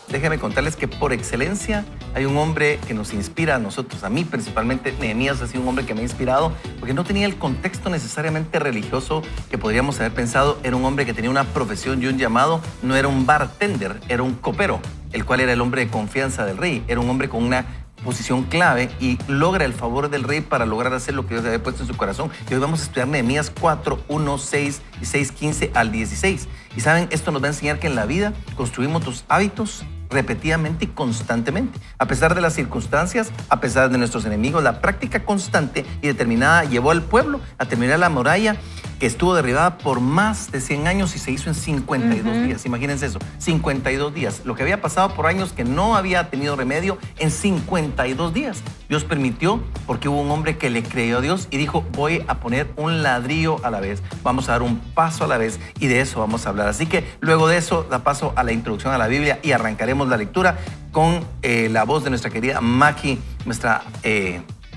Déjenme contarles que por excelencia hay un hombre que nos inspira a nosotros, a mí principalmente. Nehemías ha sido un hombre que me ha inspirado porque no tenía el contexto necesariamente religioso que podríamos haber pensado. Era un hombre que tenía una profesión y un llamado. No era un bartender, era un copero, el cual era el hombre de confianza del rey. Era un hombre con una posición clave y logra el favor del rey para lograr hacer lo que Dios había puesto en su corazón. Y hoy vamos a estudiar Nehemías 4, 1, 6 y 6, 15 al 16. Y saben, esto nos va a enseñar que en la vida construimos tus hábitos repetidamente y constantemente. A pesar de las circunstancias, a pesar de nuestros enemigos, la práctica constante y determinada llevó al pueblo a terminar la muralla, que estuvo derribada por más de 100 años y se hizo en 52 días. Imagínense eso, 52 días. Lo que había pasado por años que no había tenido remedio, en 52 días. Dios permitió porque hubo un hombre que le creyó a Dios y dijo, voy a poner un ladrillo a la vez, vamos a dar un paso a la vez, y de eso vamos a hablar. Así que luego de eso da paso a la introducción a la Biblia y arrancaremos la lectura con la voz de nuestra querida Maki, nuestra...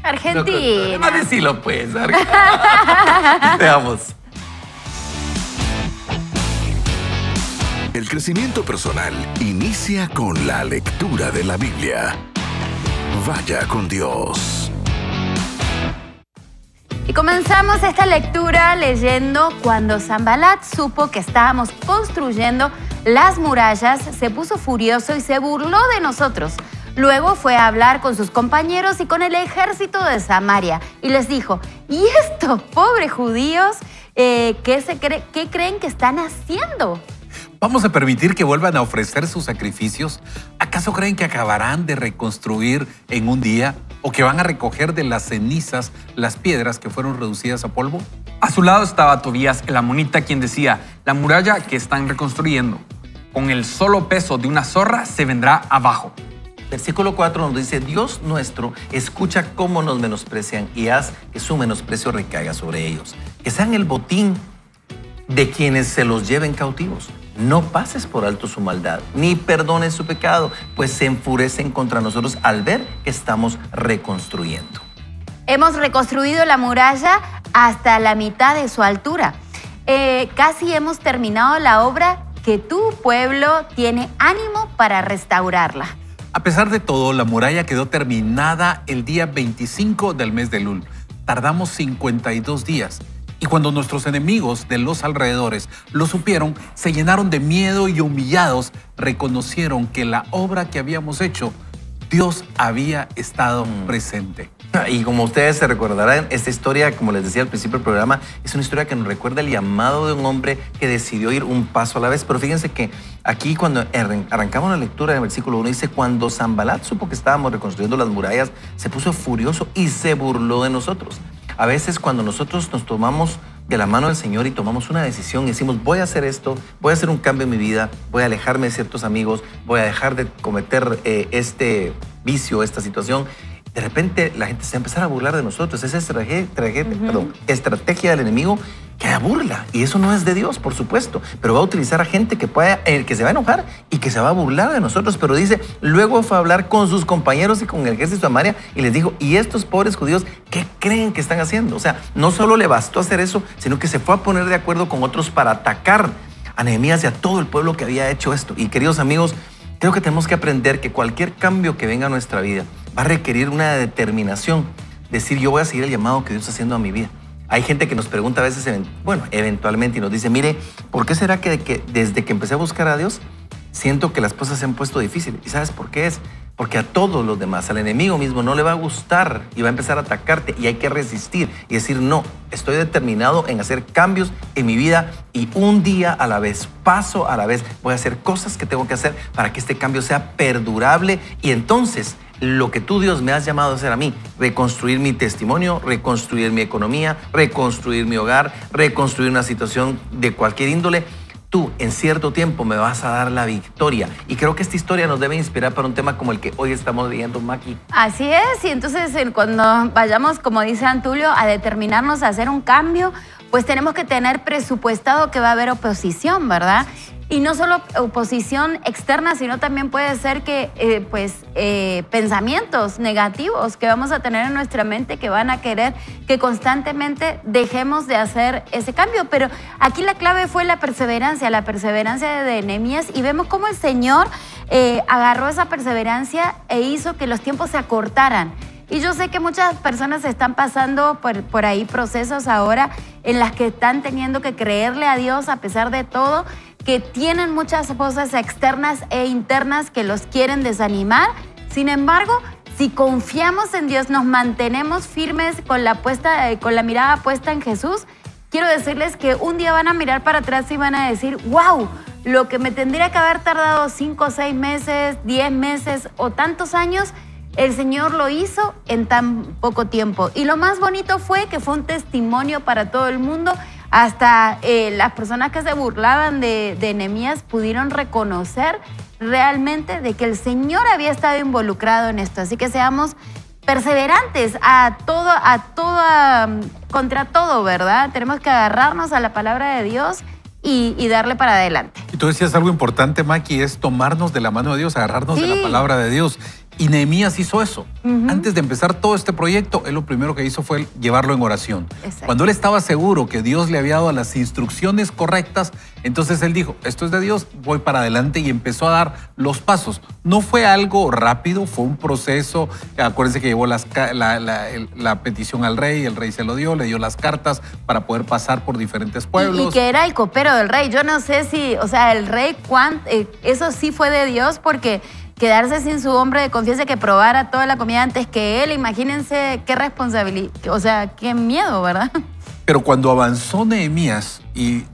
Argentina. No decilo pues. Veamos. El crecimiento personal inicia con la lectura de la Biblia. Vaya con Dios. Y comenzamos esta lectura leyendo: cuando Sanbalat supo que estábamos construyendo las murallas, se puso furioso y se burló de nosotros. Luego fue a hablar con sus compañeros y con el ejército de Samaria y les dijo, ¿y estos pobres judíos qué creen que están haciendo? ¿Vamos a permitir que vuelvan a ofrecer sus sacrificios? ¿Acaso creen que acabarán de reconstruir en un día o que van a recoger de las cenizas las piedras que fueron reducidas a polvo? A su lado estaba Tobías el amonita, quien decía, la muralla que están reconstruyendo, con el solo peso de una zorra se vendrá abajo. Versículo 4 nos dice, Dios nuestro, escucha cómo nos menosprecian y haz que su menosprecio recaiga sobre ellos. Que sean el botín de quienes se los lleven cautivos. No pases por alto su maldad, ni perdones su pecado, pues se enfurecen contra nosotros al ver que estamos reconstruyendo. Hemos reconstruido la muralla hasta la mitad de su altura. Casi hemos terminado la obra que tu pueblo tiene ánimo para restaurarla. A pesar de todo, la muralla quedó terminada el día 25 del mes de Elul. Tardamos 52 días. Y cuando nuestros enemigos de los alrededores lo supieron, se llenaron de miedo y humillados, reconocieron que la obra que habíamos hecho, Dios había estado presente. Y como ustedes se recordarán, esta historia, como les decía al principio del programa, es una historia que nos recuerda el llamado de un hombre que decidió ir un paso a la vez. Pero fíjense que aquí cuando arrancamos la lectura en el versículo 1 dice, cuando Sanbalat supo que estábamos reconstruyendo las murallas, se puso furioso y se burló de nosotros. A veces cuando nosotros nos tomamos de la mano del Señor y tomamos una decisión y decimos, voy a hacer esto, voy a hacer un cambio en mi vida, voy a alejarme de ciertos amigos, voy a dejar de cometer este vicio, esta situación, de repente la gente se va a empezar a burlar de nosotros. Esa estrategia del enemigo que la burla. Y eso no es de Dios, por supuesto. Pero va a utilizar a gente que se va a enojar y que se va a burlar de nosotros. Pero dice, luego fue a hablar con sus compañeros y con el ejército de Samaria y les dijo, ¿y estos pobres judíos qué creen que están haciendo? O sea, no solo le bastó hacer eso, sino que se fue a poner de acuerdo con otros para atacar a Nehemías y a todo el pueblo que había hecho esto. Y queridos amigos, creo que tenemos que aprender que cualquier cambio que venga a nuestra vida va a requerir una determinación. Decir, yo voy a seguir el llamado que Dios está haciendo a mi vida. Hay gente que nos pregunta a veces, eventualmente, y nos dice, mire, ¿por qué será que desde que empecé a buscar a Dios, siento que las cosas se han puesto difíciles? ¿Y sabes por qué es? Porque a todos los demás, al enemigo mismo, no le va a gustar y va a empezar a atacarte y hay que resistir y decir, no, estoy determinado en hacer cambios en mi vida y un día a la vez, paso a la vez, voy a hacer cosas que tengo que hacer para que este cambio sea perdurable y entonces lo que tú, Dios, me has llamado a hacer a mí, reconstruir mi testimonio, reconstruir mi economía, reconstruir mi hogar, reconstruir una situación de cualquier índole, tú en cierto tiempo me vas a dar la victoria. Y creo que esta historia nos debe inspirar para un tema como el que hoy estamos viendo, Maki. Así es, y entonces cuando vayamos, como dice Antulio, a determinarnos a hacer un cambio, pues tenemos que tener presupuestado que va a haber oposición, ¿verdad? Y no solo oposición externa, sino también puede ser que pensamientos negativos que vamos a tener en nuestra mente que van a querer que constantemente dejemos de hacer ese cambio. Pero aquí la clave fue la perseverancia de Nehemías, y vemos cómo el Señor agarró esa perseverancia e hizo que los tiempos se acortaran. Y yo sé que muchas personas están pasando por ahí procesos ahora en las que están teniendo que creerle a Dios a pesar de todo, que tienen muchas cosas externas e internas que los quieren desanimar. Sin embargo, si confiamos en Dios, nos mantenemos firmes con la mirada puesta en Jesús, quiero decirles que un día van a mirar para atrás y van a decir, wow, lo que me tendría que haber tardado 5, 6 meses, 10 meses o tantos años, el Señor lo hizo en tan poco tiempo. Y lo más bonito fue que fue un testimonio para todo el mundo. Hasta las personas que se burlaban de Nehemías pudieron reconocer realmente de que el Señor había estado involucrado en esto. Así que seamos perseverantes contra todo, ¿verdad? Tenemos que agarrarnos a la palabra de Dios y darle para adelante. Y tú decías algo importante, Maki, es tomarnos de la mano de Dios, agarrarnos de la palabra de Dios. Y Nehemías hizo eso. Antes de empezar todo este proyecto, él lo primero que hizo fue llevarlo en oración. Exacto. Cuando él estaba seguro que Dios le había dado las instrucciones correctas, entonces él dijo, esto es de Dios, voy para adelante, y empezó a dar los pasos. No fue algo rápido, fue un proceso. Acuérdense que llevó la petición al rey, el rey se lo dio, le dio las cartas para poder pasar por diferentes pueblos. Y que era el copero del rey. Yo no sé si, o sea, el rey, eso sí fue de Dios, porque quedarse sin su hombre de confianza que probara toda la comida antes que él, imagínense qué responsabilidad, o sea, qué miedo, ¿verdad? Pero cuando avanzó Nehemías y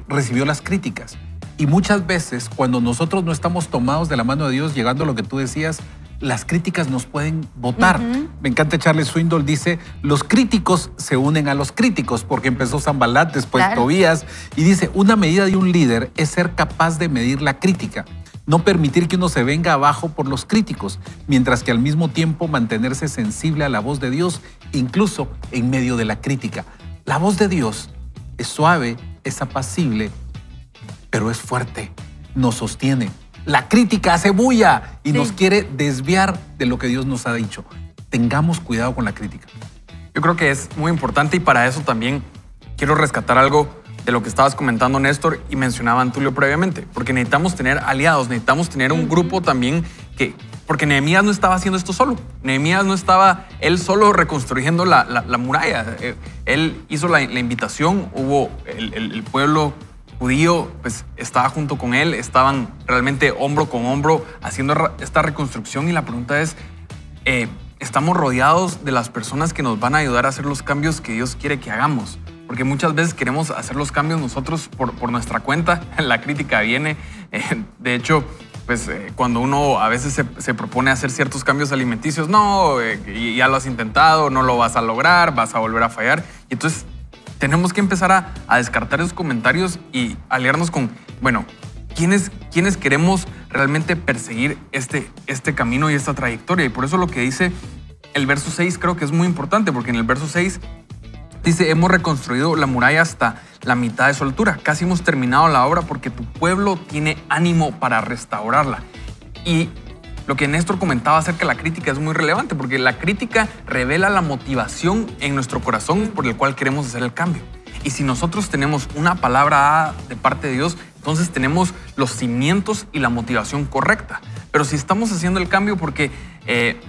recibió las críticas, y muchas veces cuando nosotros no estamos tomados de la mano de Dios, llegando a lo que tú decías, las críticas nos pueden botar. Me encanta, Charles Swindoll dice, los críticos se unen a los críticos, porque empezó Sanbalat, después Tobías, y dice, una medida de un líder es ser capaz de medir la crítica. No permitir que uno se venga abajo por los críticos, mientras que al mismo tiempo mantenerse sensible a la voz de Dios, incluso en medio de la crítica. La voz de Dios es suave, es apacible, pero es fuerte, nos sostiene. La crítica hace bulla y nos quiere desviar de lo que Dios nos ha dicho. Tengamos cuidado con la crítica. Yo creo que es muy importante, y para eso también quiero rescatar algo de lo que estabas comentando, Néstor, y mencionaba Antulio previamente, porque necesitamos tener aliados, necesitamos tener un grupo también porque Nehemías no estaba haciendo esto solo. Nehemías no estaba él solo reconstruyendo la muralla. Él hizo la invitación, hubo el pueblo judío, pues estaba junto con él, estaban realmente hombro con hombro haciendo esta reconstrucción, y la pregunta es, ¿estamos rodeados de las personas que nos van a ayudar a hacer los cambios que Dios quiere que hagamos? Porque muchas veces queremos hacer los cambios nosotros por nuestra cuenta. La crítica viene. De hecho, pues cuando uno a veces se propone hacer ciertos cambios alimenticios, no, ya lo has intentado, no lo vas a lograr, vas a volver a fallar. Y entonces tenemos que empezar a descartar esos comentarios y aliarnos con, bueno, ¿quiénes queremos realmente perseguir este camino y esta trayectoria? Y por eso lo que dice el verso 6 creo que es muy importante, porque en el verso 6 dice, hemos reconstruido la muralla hasta la mitad de su altura. Casi hemos terminado la obra porque tu pueblo tiene ánimo para restaurarla. Y lo que Néstor comentaba acerca de la crítica es muy relevante, porque la crítica revela la motivación en nuestro corazón por el cual queremos hacer el cambio. Y si nosotros tenemos una palabra de parte de Dios, entonces tenemos los cimientos y la motivación correcta. Pero si estamos haciendo el cambio porque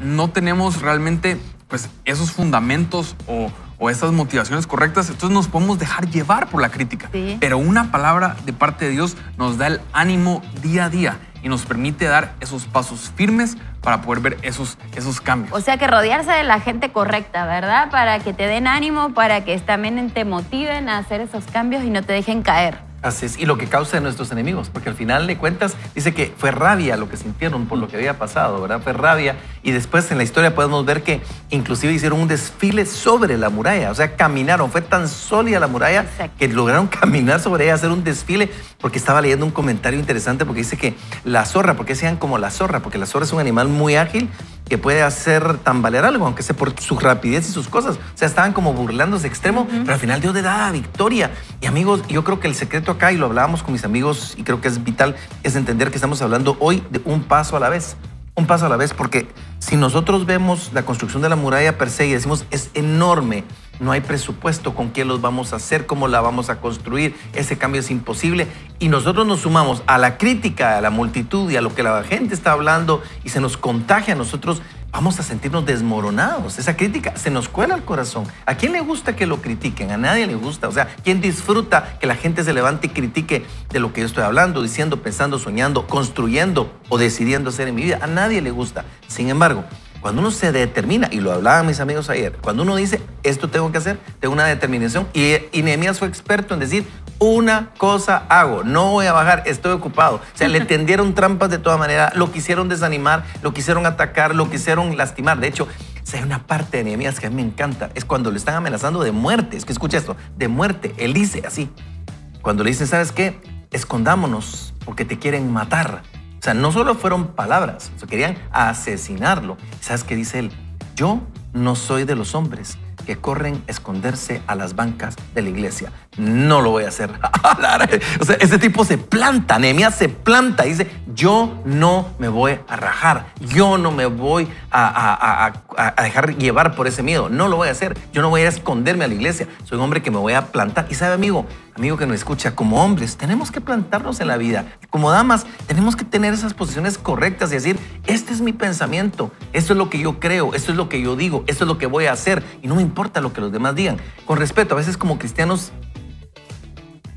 no tenemos realmente pues, esos fundamentos o esas motivaciones correctas, entonces nos podemos dejar llevar por la crítica. Sí. Pero una palabra de parte de Dios nos da el ánimo día a día y nos permite dar esos pasos firmes para poder ver esos cambios. O sea que rodearse de la gente correcta, ¿verdad? Para que te den ánimo, para que también te motiven a hacer esos cambios y no te dejen caer. Así es, y lo que causa de nuestros enemigos, porque al final de cuentas dice que fue rabia lo que sintieron por lo que había pasado, ¿verdad? Fue rabia, y después en la historia podemos ver que inclusive hicieron un desfile sobre la muralla, o sea, caminaron, fue tan sólida la muralla que lograron caminar sobre ella, hacer un desfile, porque estaba leyendo un comentario interesante, porque dice que la zorra, ¿por qué se llaman como la zorra? Porque la zorra es un animal muy ágil que puede hacer tambalear algo, aunque sea por su rapidez y sus cosas. O sea, estaban como burlándose extremo, pero al final Dios le da la victoria. Y amigos, yo creo que el secreto acá, y lo hablábamos con mis amigos, y creo que es vital, es entender que estamos hablando hoy de un paso a la vez. Un paso a la vez, porque si nosotros vemos la construcción de la muralla per se y decimos, es enorme, no hay presupuesto con qué los vamos a hacer, cómo la vamos a construir, ese cambio es imposible, y nosotros nos sumamos a la crítica, a la multitud y a lo que la gente está hablando y se nos contagia a nosotros, vamos a sentirnos desmoronados. Esa crítica se nos cuela al corazón. ¿A quién le gusta que lo critiquen? A nadie le gusta. O sea, ¿quién disfruta que la gente se levante y critique de lo que yo estoy hablando, diciendo, pensando, soñando, construyendo o decidiendo hacer en mi vida? A nadie le gusta. Sin embargo, cuando uno se determina, y lo hablaban mis amigos ayer, cuando uno dice, esto tengo que hacer, tengo una determinación, y Nehemías fue experto en decir, una cosa hago, no voy a bajar, estoy ocupado. O sea, le tendieron trampas de toda manera, lo quisieron desanimar, lo quisieron atacar, lo quisieron lastimar. De hecho, hay una parte de Nehemías que a mí me encanta, es cuando le están amenazando de muerte. Es que escucha esto, de muerte. Él dice así, cuando le dicen, ¿sabes qué? Escondámonos porque te quieren matar. O sea, no solo fueron palabras, o sea, querían asesinarlo. ¿Sabes qué dice él? Yo no soy de los hombres que corren a esconderse a las bancas de la iglesia. No lo voy a hacer. O sea, ese tipo se planta, Nehemías se planta y dice, yo no me voy a rajar, yo no me voy a dejar llevar por ese miedo, no lo voy a hacer, yo no voy a esconderme a la iglesia, soy un hombre que me voy a plantar. Y sabe, amigo que nos escucha, como hombres tenemos que plantarnos en la vida, como damas tenemos que tener esas posiciones correctas y decir, este es mi pensamiento, esto es lo que yo creo, esto es lo que yo digo, esto es lo que voy a hacer y no me importa lo que los demás digan. Con respeto, a veces como cristianos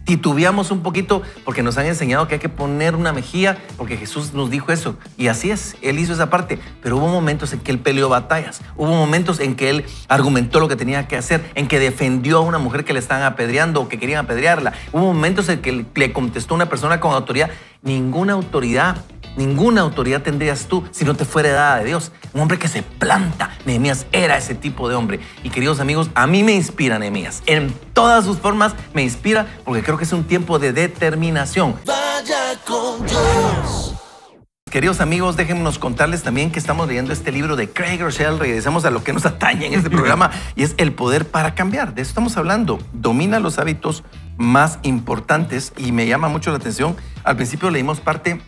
titubeamos un poquito porque nos han enseñado que hay que poner una mejilla porque Jesús nos dijo eso. Y así es, Él hizo esa parte. Pero hubo momentos en que Él peleó batallas. Hubo momentos en que Él argumentó lo que tenía que hacer, en que defendió a una mujer que le estaban apedreando o que querían apedrearla. Hubo momentos en que le contestó una persona con autoridad. Ninguna autoridad tendrías tú si no te fuera dada de Dios. Un hombre que se planta. Nehemías era ese tipo de hombre. Y queridos amigos, a mí me inspira Nehemías. En todas sus formas me inspira porque creo que es un tiempo de determinación. Vaya con Dios. Queridos amigos, déjennos contarles también que estamos leyendo este libro de Craig Groeschel. Regresamos a lo que nos atañe en este programa y es el poder para cambiar. De eso estamos hablando. Domina los hábitos más importantes y me llama mucho la atención. Al principio leímos parte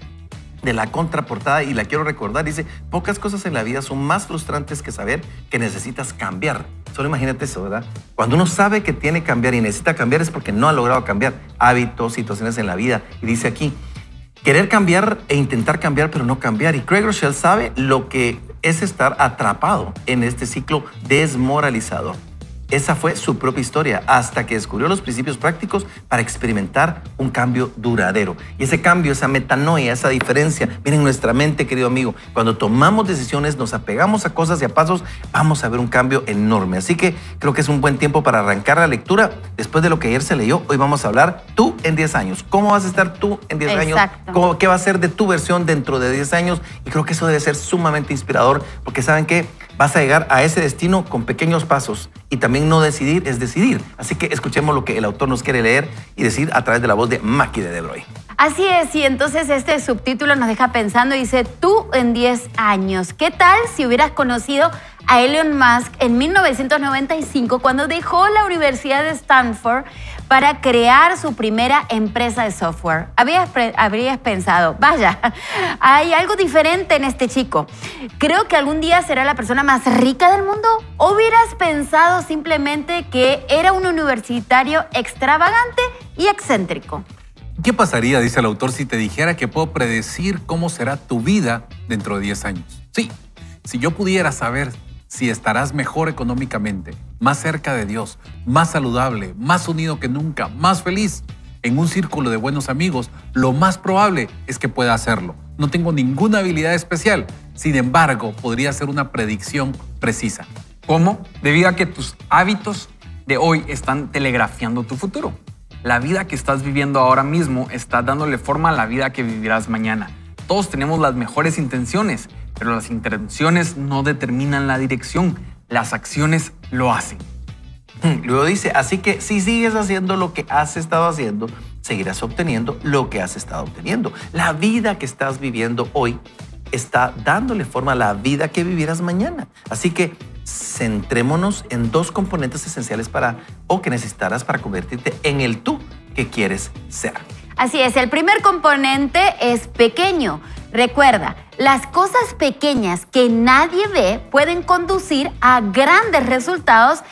de la contraportada y la quiero recordar. Dice, pocas cosas en la vida son más frustrantes que saber que necesitas cambiar. Solo imagínate eso, ¿verdad? Cuando uno sabe que tiene que cambiar y necesita cambiar es porque no ha logrado cambiar hábitos, situaciones en la vida. Y dice aquí, querer cambiar e intentar cambiar, pero no cambiar. Y Craig Groeschel sabe lo que es estar atrapado en este ciclo desmoralizador. Esa fue su propia historia hasta que descubrió los principios prácticos para experimentar un cambio duradero. Y ese cambio, esa metanoia, esa diferencia, viene en nuestra mente, querido amigo. Cuando tomamos decisiones, nos apegamos a cosas y a pasos, vamos a ver un cambio enorme. Así que creo que es un buen tiempo para arrancar la lectura. Después de lo que ayer se leyó, hoy vamos a hablar tú en 10 años. ¿Cómo vas a estar tú en 10 años? ¿Qué va a ser de tu versión dentro de 10 años? Y creo que eso debe ser sumamente inspirador porque ¿saben qué? Vas a llegar a ese destino con pequeños pasos y también no decidir es decidir. Así que escuchemos lo que el autor nos quiere leer y decir a través de la voz de Maki de Debroy. Así es, y entonces este subtítulo nos deja pensando y dice, tú en 10 años. ¿Qué tal si hubieras conocido a Elon Musk en 1995 cuando dejó la Universidad de Stanford para crear su primera empresa de software? Habrías pensado, vaya, hay algo diferente en este chico. Creo que algún día será la persona más rica del mundo. ¿O hubieras pensado simplemente que era un universitario extravagante y excéntrico? ¿Qué pasaría, dice el autor, si te dijera que puedo predecir cómo será tu vida dentro de 10 años? Sí, si yo pudiera saber si estarás mejor económicamente, más cerca de Dios, más saludable, más unido que nunca, más feliz, en un círculo de buenos amigos, lo más probable es que pueda hacerlo. No tengo ninguna habilidad especial, sin embargo, podría ser una predicción precisa. ¿Cómo? Debido a que tus hábitos de hoy están telegrafiando tu futuro. La vida que estás viviendo ahora mismo está dándole forma a la vida que vivirás mañana. Todos tenemos las mejores intenciones, pero las intenciones no determinan la dirección. Las acciones lo hacen. Luego dice, así que si sigues haciendo lo que has estado haciendo, seguirás obteniendo lo que has estado obteniendo. La vida que estás viviendo hoy está dándole forma a la vida que vivirás mañana. Así que centrémonos en dos componentes esenciales que necesitarás para convertirte en el tú que quieres ser. Así es, el primer componente es pequeño. Recuerda, las cosas pequeñas que nadie ve pueden conducir a grandes resultados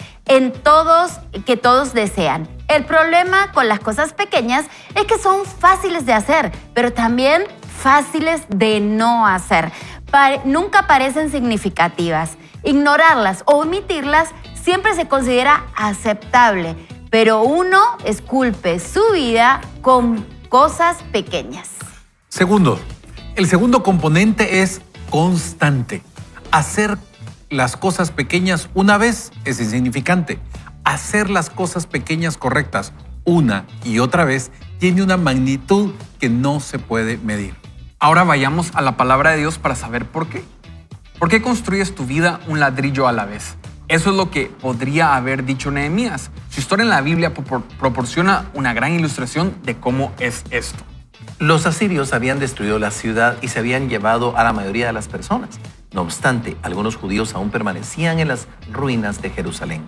que todos desean. El problema con las cosas pequeñas es que son fáciles de hacer, pero también fáciles de no hacer. Nunca parecen significativas. Ignorarlas o omitirlas siempre se considera aceptable, pero uno esculpe su vida con cosas pequeñas. Segundo, el segundo componente es constante. Hacer las cosas pequeñas una vez es insignificante. Hacer las cosas pequeñas correctas una y otra vez tiene una magnitud que no se puede medir. Ahora vayamos a la palabra de Dios para saber por qué. ¿Por qué construyes tu vida un ladrillo a la vez? Eso es lo que podría haber dicho Nehemías. Su historia en la Biblia proporciona una gran ilustración de cómo es esto. Los asirios habían destruido la ciudad y se habían llevado a la mayoría de las personas. No obstante, algunos judíos aún permanecían en las ruinas de Jerusalén.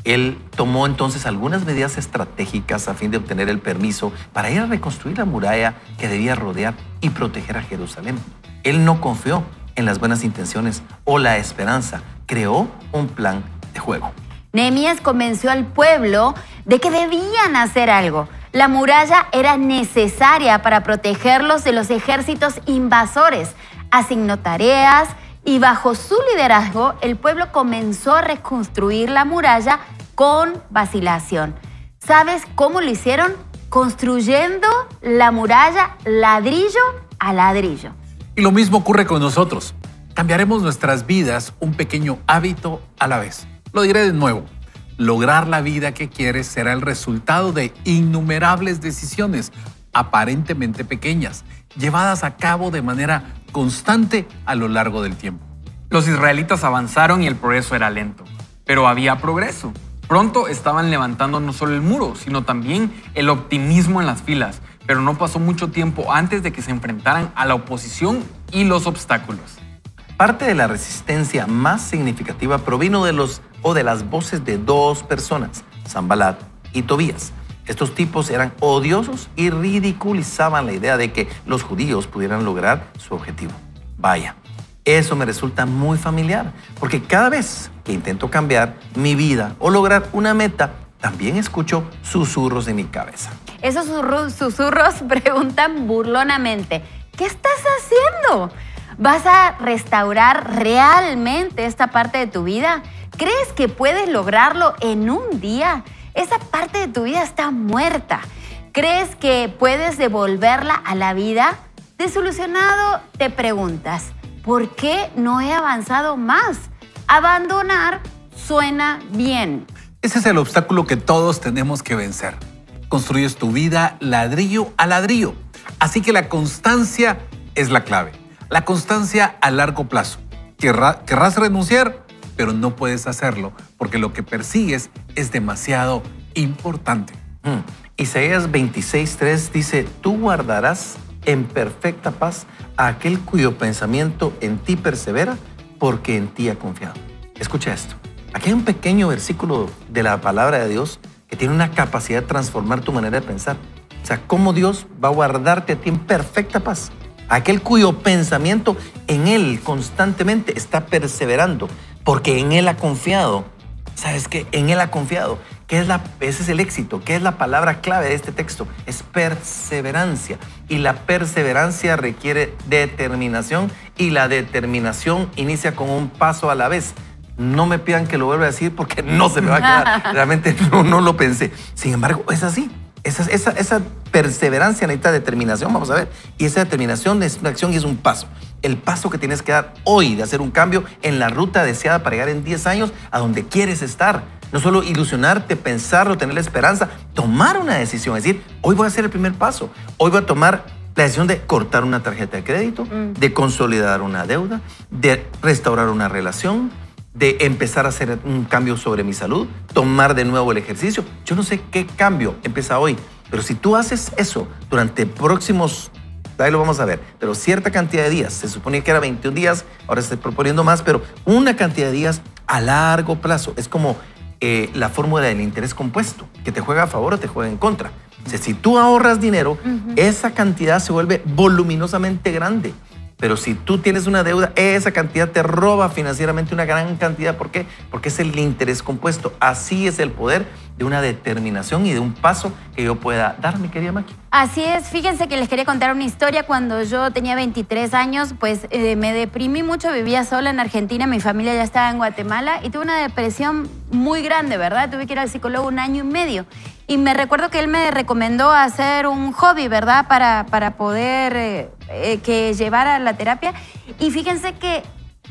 Él tomó entonces algunas medidas estratégicas a fin de obtener el permiso para ir a reconstruir la muralla que debía rodear y proteger a Jerusalén. Él no confió en las buenas intenciones o la esperanza. Creó un plan de juego. Nehemías convenció al pueblo de que debían hacer algo. La muralla era necesaria para protegerlos de los ejércitos invasores. Asignó tareas y bajo su liderazgo el pueblo comenzó a reconstruir la muralla con vacilación. ¿Sabes cómo lo hicieron? Construyendo la muralla ladrillo a ladrillo. Y lo mismo ocurre con nosotros. Cambiaremos nuestras vidas un pequeño hábito a la vez. Lo diré de nuevo. Lograr la vida que quieres será el resultado de innumerables decisiones, aparentemente pequeñas, llevadas a cabo de manera constante a lo largo del tiempo. Los israelitas avanzaron y el progreso era lento, pero había progreso. Pronto estaban levantando no solo el muro, sino también el optimismo en las filas, pero no pasó mucho tiempo antes de que se enfrentaran a la oposición y los obstáculos. Parte de la resistencia más significativa provino de las voces de dos personas, Sanbalat y Tobías. Estos tipos eran odiosos y ridiculizaban la idea de que los judíos pudieran lograr su objetivo. Vaya, eso me resulta muy familiar, porque cada vez que intento cambiar mi vida o lograr una meta, también escucho susurros en mi cabeza. Esos susurros preguntan burlonamente, ¿qué estás haciendo? ¿Vas a restaurar realmente esta parte de tu vida? ¿Crees que puedes lograrlo en un día? Esa parte de tu vida está muerta. ¿Crees que puedes devolverla a la vida? Desilusionado, te preguntas, ¿por qué no he avanzado más? Abandonar suena bien. Ese es el obstáculo que todos tenemos que vencer. Construyes tu vida ladrillo a ladrillo. Así que la constancia es la clave. La constancia a largo plazo. Querrás renunciar, pero no puedes hacerlo porque lo que persigues es demasiado importante. Isaías 26:3 dice, tú guardarás en perfecta paz a aquel cuyo pensamiento en ti persevera porque en ti ha confiado. Escucha esto. Aquí hay un pequeño versículo de la palabra de Dios que tiene una capacidad de transformar tu manera de pensar. O sea, cómo Dios va a guardarte a ti en perfecta paz. Aquel cuyo pensamiento en Él constantemente está perseverando, porque en Él ha confiado. ¿Sabes qué? En Él ha confiado. Ese es el éxito. ¿Qué es la palabra clave de este texto? Es perseverancia. Y la perseverancia requiere determinación y la determinación inicia con un paso a la vez. No me pidan que lo vuelva a decir porque no se me va a quedar. Realmente no lo pensé. Sin embargo, es así. Esa perseverancia necesita determinación, vamos a ver. Y esa determinación es una acción y es un paso. El paso que tienes que dar hoy de hacer un cambio en la ruta deseada para llegar en 10 años a donde quieres estar. No solo ilusionarte, pensarlo, tener la esperanza, tomar una decisión. Es decir, hoy voy a hacer el primer paso. Hoy voy a tomar la decisión de cortar una tarjeta de crédito, de consolidar una deuda, de restaurar una relación, de empezar a hacer un cambio sobre mi salud, tomar de nuevo el ejercicio. Yo no sé qué cambio empieza hoy, pero si tú haces eso durante próximos, ahí lo vamos a ver, pero cierta cantidad de días, se suponía que era 21 días, ahora estoy proponiendo más, pero una cantidad de días a largo plazo. Es como la fórmula del interés compuesto, que te juega a favor o te juega en contra. O sea, si tú ahorras dinero, esa cantidad se vuelve voluminosamente grande. Pero si tú tienes una deuda, esa cantidad te roba financieramente una gran cantidad. ¿Por qué? Porque es el interés compuesto. Así es el poder de una determinación y de un paso que yo pueda dar, mi querida Maki. Así es. Fíjense que les quería contar una historia. Cuando yo tenía 23 años, pues me deprimí mucho. Vivía sola en Argentina. Mi familia ya estaba en Guatemala y tuve una depresión muy grande, ¿verdad? Tuve que ir al psicólogo 1 año y medio. Y me recuerdo que él me recomendó hacer un hobby, ¿verdad? Para poder que llevara la terapia. Y fíjense que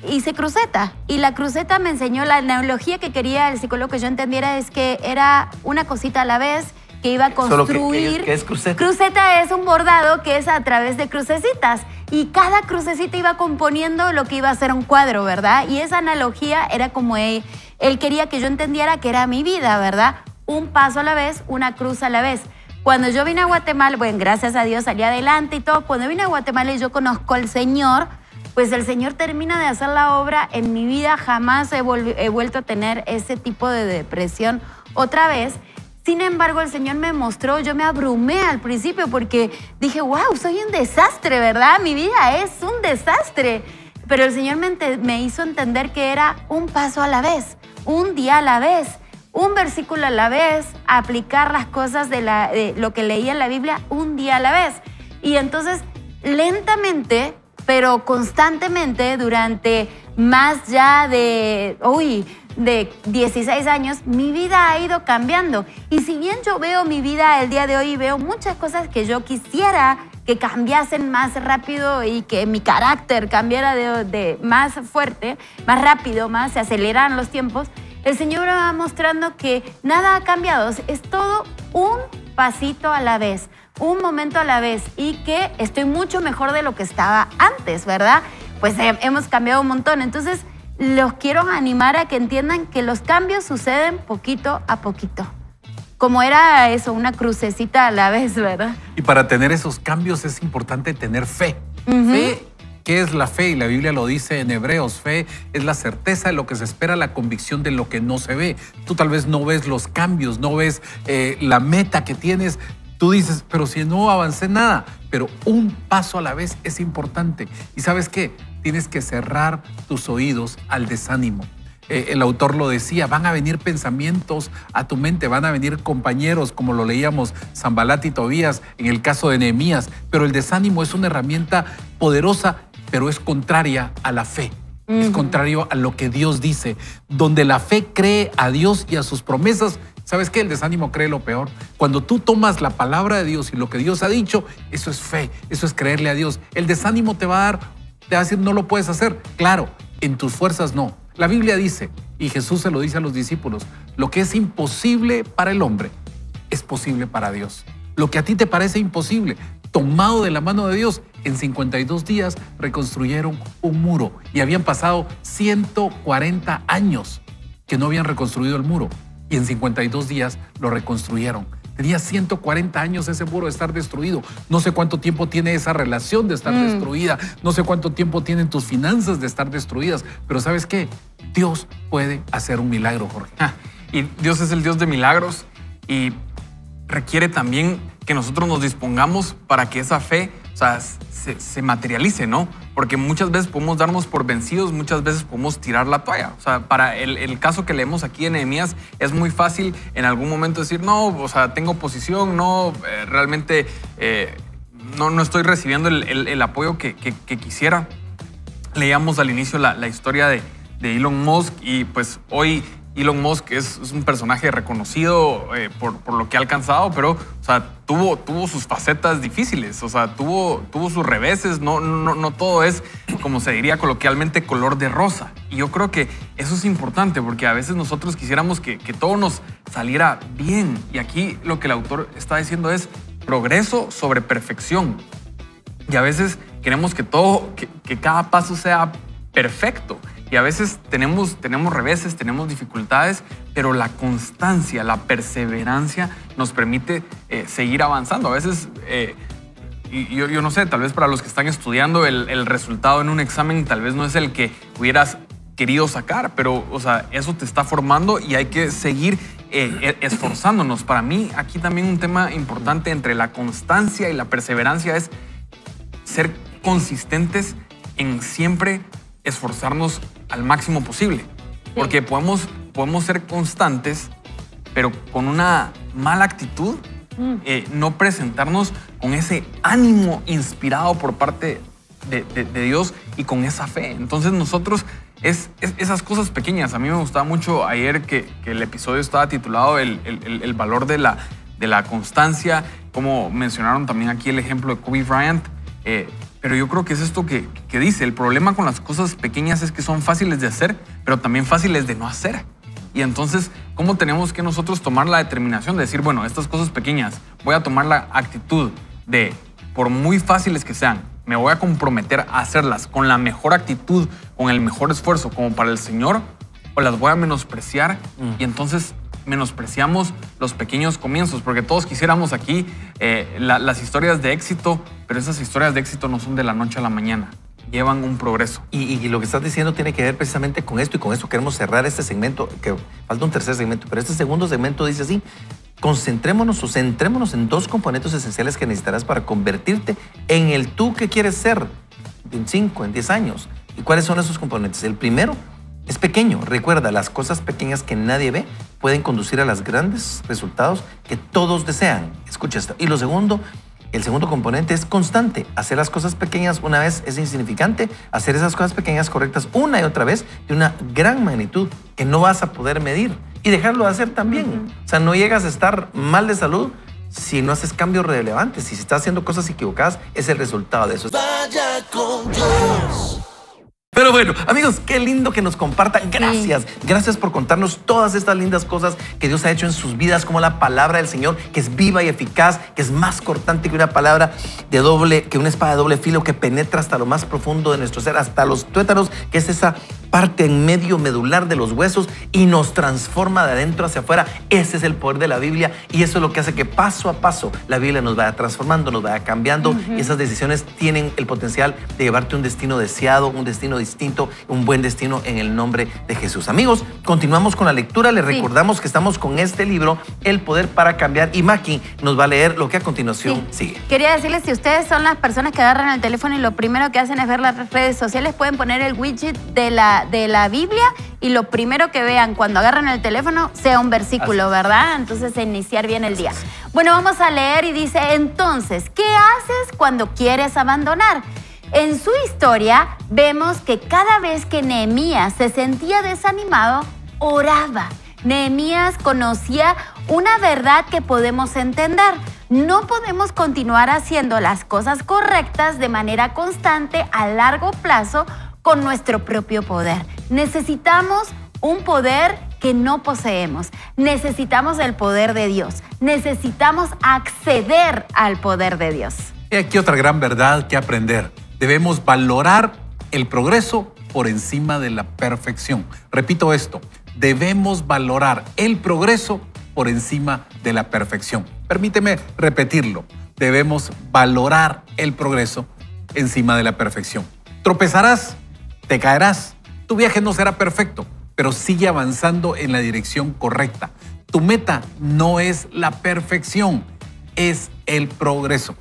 hice cruceta. Y la cruceta me enseñó la analogía que quería el psicólogo que yo entendiera, es que era una cosita a la vez que iba a construir. ¿Qué es cruceta? Cruceta es un bordado que es a través de crucecitas. Y cada crucecita iba componiendo lo que iba a ser un cuadro, ¿verdad? Y esa analogía era como él quería que yo entendiera que era mi vida, ¿verdad? Un paso a la vez, una cruz a la vez. Cuando yo vine a Guatemala, bueno, gracias a Dios salí adelante y todo. Cuando vine a Guatemala y yo conozco al Señor, pues el Señor termina de hacer la obra. En mi vida jamás he vuelto a tener ese tipo de depresión otra vez. Sin embargo, el Señor me mostró, yo me abrumé al principio porque dije, wow, soy un desastre, ¿verdad? Mi vida es un desastre. Pero el Señor me hizo entender que era un paso a la vez, un día a la vez, un versículo a la vez, aplicar las cosas de lo que leía en la Biblia un día a la vez. Y entonces, lentamente, pero constantemente, durante más ya de 16 años, mi vida ha ido cambiando. Y si bien yo veo mi vida el día de hoy y veo muchas cosas que yo quisiera que cambiasen más rápido y que mi carácter cambiara de más fuerte, más rápido, más se aceleran los tiempos, el Señor me va mostrando que nada ha cambiado. Es todo un pasito a la vez, un momento a la vez, y que estoy mucho mejor de lo que estaba antes, ¿verdad? Pues hemos cambiado un montón. Entonces, los quiero animar a que entiendan que los cambios suceden poquito a poquito. Como era eso, una crucecita a la vez, ¿verdad? Y para tener esos cambios es importante tener fe. Fe. ¿Qué es la fe? Y la Biblia lo dice en Hebreos. Fe es la certeza de lo que se espera, la convicción de lo que no se ve. Tú tal vez no ves los cambios, no ves la meta que tienes. Tú dices, pero si no avancé nada. Pero un paso a la vez es importante. ¿Y sabes qué? Tienes que cerrar tus oídos al desánimo. El autor lo decía, van a venir pensamientos a tu mente, van a venir compañeros, como lo leíamos, Sanbalat y Tobías, en el caso de Nehemías. Pero el desánimo es una herramienta poderosa, pero es contraria a la fe. Es contrario a lo que Dios dice. Donde la fe cree a Dios y a sus promesas, ¿sabes qué? El desánimo cree lo peor. Cuando tú tomas la palabra de Dios y lo que Dios ha dicho, eso es fe, eso es creerle a Dios. El desánimo te va a decir, no lo puedes hacer. Claro, en tus fuerzas no. La Biblia dice, y Jesús se lo dice a los discípulos, lo que es imposible para el hombre es posible para Dios. Lo que a ti te parece imposible, tomado de la mano de Dios, en 52 días reconstruyeron un muro y habían pasado 140 años que no habían reconstruido el muro y en 52 días lo reconstruyeron. Tenía 140 años ese muro de estar destruido. No sé cuánto tiempo tiene esa relación de estar destruida. No sé cuánto tiempo tienen tus finanzas de estar destruidas. Pero ¿sabes qué? Dios puede hacer un milagro, Jorge. Y Dios es el Dios de milagros y requiere también que nosotros nos dispongamos para que esa fe, o sea, se materialice, ¿no? Porque muchas veces podemos darnos por vencidos, muchas veces podemos tirar la toalla. O sea, para el caso que leemos aquí en Nehemías, es muy fácil en algún momento decir, no, o sea, tengo oposición, no, realmente no estoy recibiendo el apoyo que quisiera. Leíamos al inicio la historia de Elon Musk y pues hoy Elon Musk es un personaje reconocido por lo que ha alcanzado, pero o sea, tuvo sus facetas difíciles, o sea, tuvo sus reveses, no todo es, como se diría coloquialmente, color de rosa. Y yo creo que eso es importante porque a veces nosotros quisiéramos que todo nos saliera bien. Y aquí lo que el autor está diciendo es progreso sobre perfección. Y a veces queremos que cada paso sea perfecto. Y a veces tenemos reveses, tenemos dificultades, pero la constancia, la perseverancia nos permite seguir avanzando. A veces, yo no sé, tal vez para los que están estudiando, el resultado en un examen tal vez no es el que hubieras querido sacar, pero o sea, eso te está formando y hay que seguir esforzándonos. Para mí, aquí también un tema importante entre la constancia y la perseverancia es ser consistentes en siempre esforzarnos al máximo posible. Porque podemos ser constantes, pero con una mala actitud, no presentarnos con ese ánimo inspirado por parte de Dios y con esa fe. Entonces nosotros, esas cosas pequeñas, a mí me gustaba mucho ayer que el episodio estaba titulado el valor de la constancia, como mencionaron también aquí el ejemplo de Kobe Bryant. Pero yo creo que es esto que dice, el problema con las cosas pequeñas es que son fáciles de hacer, pero también fáciles de no hacer. Y entonces, ¿cómo tenemos que nosotros tomar la determinación de decir, bueno, estas cosas pequeñas, voy a tomar la actitud de, por muy fáciles que sean, me voy a comprometer a hacerlas con la mejor actitud, con el mejor esfuerzo como para el Señor, o las voy a menospreciar y entonces menospreciamos los pequeños comienzos, porque todos quisiéramos aquí las historias de éxito, pero esas historias de éxito no son de la noche a la mañana, llevan un progreso. Y lo que estás diciendo tiene que ver precisamente con esto, y con esto queremos cerrar este segmento, que falta un tercer segmento, pero este segundo segmento dice así: concentrémonos o centrémonos en dos componentes esenciales que necesitarás para convertirte en el tú que quieres ser en 5, en 10 años. ¿Y cuáles son esos componentes? El primero es pequeño. Recuerda, las cosas pequeñas que nadie ve pueden conducir a los grandes resultados que todos desean. Escucha esto. Y el segundo componente es constante. Hacer las cosas pequeñas una vez es insignificante. Hacer esas cosas pequeñas correctas una y otra vez de una gran magnitud que no vas a poder medir. Y dejarlo de hacer también. O sea, no llegas a estar mal de salud si no haces cambios relevantes. Si estás haciendo cosas equivocadas, es el resultado de eso. Vaya con Dios. Pero bueno, amigos, qué lindo que nos compartan. Gracias. Gracias por contarnos todas estas lindas cosas que Dios ha hecho en sus vidas, como la palabra del Señor, que es viva y eficaz, que es más cortante que una una espada de doble filo, que penetra hasta lo más profundo de nuestro ser, hasta los tuétanos, que es esa parte en medio medular de los huesos y nos transforma de adentro hacia afuera. Ese es el poder de la Biblia y eso es lo que hace que paso a paso la Biblia nos vaya transformando, nos vaya cambiando y esas decisiones tienen el potencial de llevarte a un destino deseado, un destino distinto, un buen destino en el nombre de Jesús. Amigos, continuamos con la lectura. Les recordamos que estamos con este libro, El Poder para Cambiar, y Maki nos va a leer lo que a continuación sigue. Quería decirles, si ustedes son las personas que agarran el teléfono y lo primero que hacen es ver las redes sociales, pueden poner el widget de la Biblia y lo primero que vean cuando agarran el teléfono sea un versículo, ¿verdad? Entonces, iniciar bien el día. Bueno, vamos a leer y dice, entonces, ¿qué haces cuando quieres abandonar? En su historia vemos que cada vez que Nehemías se sentía desanimado, oraba. Nehemías conocía una verdad que podemos entender. No podemos continuar haciendo las cosas correctas de manera constante a largo plazo con nuestro propio poder. Necesitamos un poder que no poseemos. Necesitamos el poder de Dios. Necesitamos acceder al poder de Dios. Y aquí otra gran verdad que aprender. Debemos valorar el progreso por encima de la perfección. Repito esto, debemos valorar el progreso por encima de la perfección. Permíteme repetirlo, debemos valorar el progreso encima de la perfección. Tropezarás, te caerás, tu viaje no será perfecto, pero sigue avanzando en la dirección correcta. Tu meta no es la perfección, es el progreso.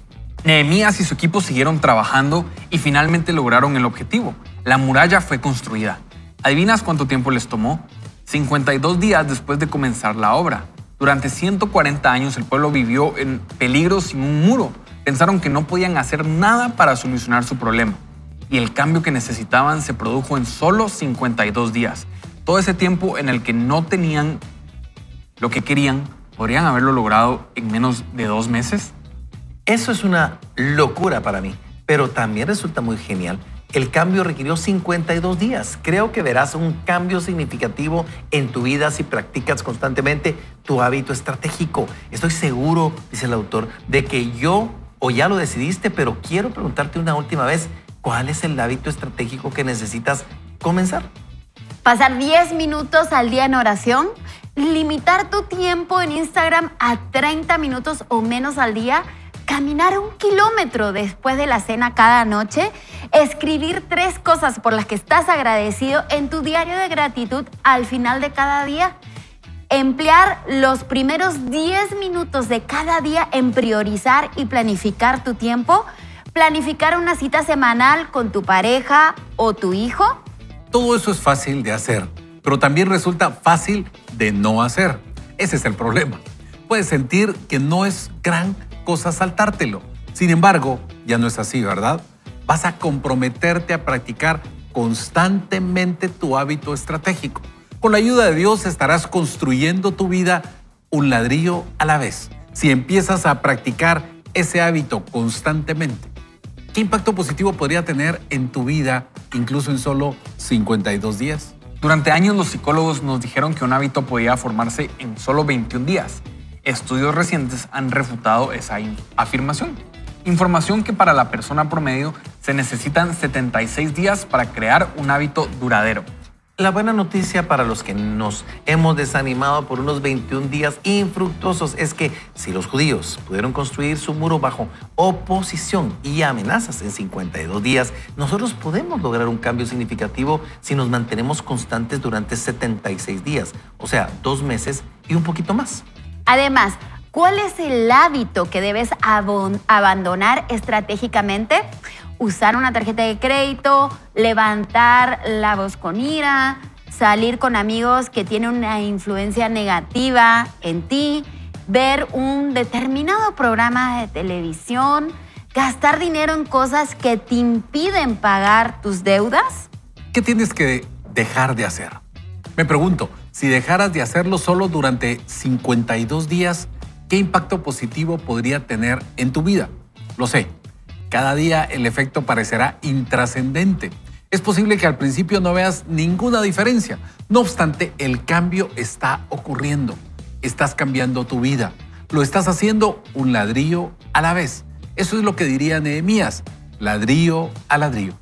Nehemías y su equipo siguieron trabajando y finalmente lograron el objetivo. La muralla fue construida. ¿Adivinas cuánto tiempo les tomó? 52 días después de comenzar la obra. Durante 140 años el pueblo vivió en peligro sin un muro. Pensaron que no podían hacer nada para solucionar su problema. Y el cambio que necesitaban se produjo en solo 52 días. todo ese tiempo en el que no tenían lo que querían, ¿podrían haberlo logrado en menos de 2 meses? Eso es una locura para mí, pero también resulta muy genial. El cambio requirió 52 días. Creo que verás un cambio significativo en tu vida si practicas constantemente tu hábito estratégico. Estoy seguro, dice el autor, de que o ya lo decidiste, pero quiero preguntarte una última vez, ¿cuál es el hábito estratégico que necesitas comenzar? Pasar 10 minutos al día en oración, limitar tu tiempo en Instagram a 30 minutos o menos al día, caminar 1 kilómetro después de la cena cada noche, escribir 3 cosas por las que estás agradecido en tu diario de gratitud al final de cada día, emplear los primeros 10 minutos de cada día en priorizar y planificar tu tiempo, planificar una cita semanal con tu pareja o tu hijo. Todo eso es fácil de hacer, pero también resulta fácil de no hacer. Ese es el problema. Puedes sentir que no es gran cosa saltártelo. Sin embargo, ya no es así, ¿verdad? Vas a comprometerte a practicar constantemente tu hábito estratégico. Con la ayuda de Dios estarás construyendo tu vida un ladrillo a la vez. Si empiezas a practicar ese hábito constantemente, ¿qué impacto positivo podría tener en tu vida incluso en solo 52 días? Durante años los psicólogos nos dijeron que un hábito podía formarse en solo 21 días. Estudios recientes han refutado esa afirmación. Información que para la persona promedio se necesitan 76 días para crear un hábito duradero. La buena noticia para los que nos hemos desanimado por unos 21 días infructuosos es que si los judíos pudieron construir su muro bajo oposición y amenazas en 52 días, nosotros podemos lograr un cambio significativo si nos mantenemos constantes durante 76 días, o sea, 2 meses y un poquito más. Además, ¿cuál es el hábito que debes abandonar estratégicamente? Usar una tarjeta de crédito, levantar la voz con ira, salir con amigos que tienen una influencia negativa en ti, ver un determinado programa de televisión, gastar dinero en cosas que te impiden pagar tus deudas. ¿Qué tienes que dejar de hacer? Me pregunto, si dejaras de hacerlo solo durante 52 días, ¿qué impacto positivo podría tener en tu vida? Lo sé. Cada día el efecto parecerá intrascendente. Es posible que al principio no veas ninguna diferencia. No obstante, el cambio está ocurriendo. Estás cambiando tu vida. Lo estás haciendo un ladrillo a la vez. Eso es lo que diría Nehemías, ladrillo a ladrillo.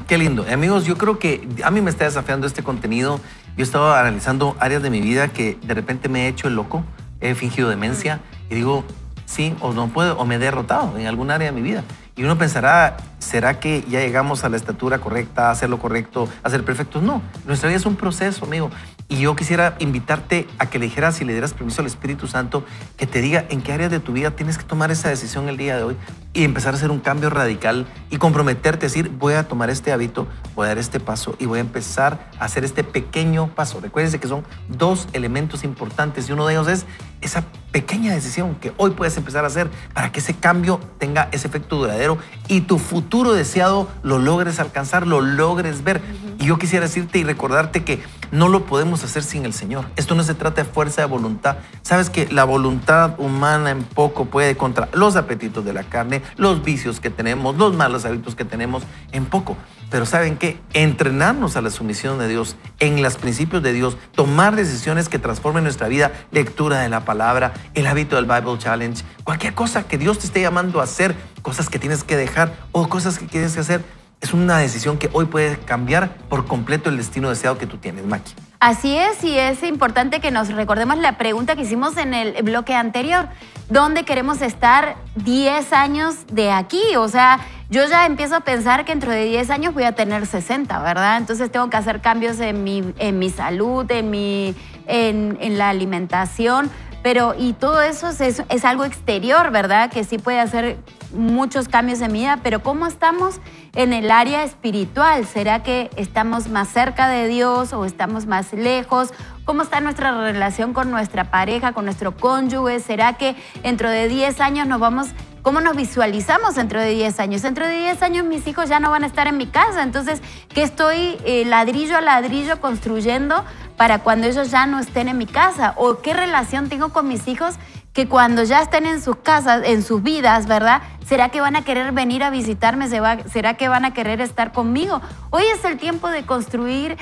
Qué lindo. Amigos, yo creo que a mí me está desafiando este contenido. Yo estaba analizando áreas de mi vida que de repente me he hecho el loco, he fingido demencia y digo, sí o no puedo, o me he derrotado en algún área de mi vida. Y uno pensará, ¿será que ya llegamos a la estatura correcta, a hacer lo correcto, a ser perfectos? No, nuestra vida es un proceso, amigo. Y yo quisiera invitarte a que le dijeras y le dieras permiso al Espíritu Santo que te diga en qué áreas de tu vida tienes que tomar esa decisión el día de hoy y empezar a hacer un cambio radical y comprometerte a decir, voy a tomar este hábito, voy a dar este paso y voy a empezar a hacer este pequeño paso. Recuérdense que son 2 elementos importantes y uno de ellos es esa pequeña decisión que hoy puedes empezar a hacer para que ese cambio tenga ese efecto duradero y tu futuro deseado lo logres alcanzar, lo logres ver. Y yo quisiera decirte y recordarte que no lo podemos hacer sin el Señor. Esto no se trata de fuerza de voluntad. Sabes que la voluntad humana en poco puede contra los apetitos de la carne, los vicios que tenemos, los malos hábitos que tenemos, en poco. Pero ¿saben qué? Entrenarnos a la sumisión de Dios, en los principios de Dios, tomar decisiones que transformen nuestra vida, lectura de la palabra, el hábito del Bible Challenge, cualquier cosa que Dios te esté llamando a hacer, cosas que tienes que dejar o cosas que tienes que hacer, es una decisión que hoy puede cambiar por completo el destino deseado que tú tienes, Maki. Así es, y es importante que nos recordemos la pregunta que hicimos en el bloque anterior. ¿Dónde queremos estar 10 años de aquí? O sea, yo ya empiezo a pensar que dentro de 10 años voy a tener 60, ¿verdad? Entonces tengo que hacer cambios en mi salud, en la alimentación. Pero, y todo eso es algo exterior, ¿verdad? Que sí puede hacer muchos cambios en mi vida, pero ¿cómo estamos en el área espiritual? ¿Será que estamos más cerca de Dios o estamos más lejos? ¿Cómo está nuestra relación con nuestra pareja, con nuestro cónyuge? ¿Será que dentro de 10 años nos vamos cómo nos visualizamos dentro de 10 años. Dentro de 10 años mis hijos ya no van a estar en mi casa, entonces, ¿qué estoy ladrillo a ladrillo construyendo para cuando ellos ya no estén en mi casa? ¿O qué relación tengo con mis hijos que cuando ya estén en sus casas, en sus vidas, ¿verdad? ¿Será que van a querer venir a visitarme? ¿Será que van a querer estar conmigo? Hoy es el tiempo de construir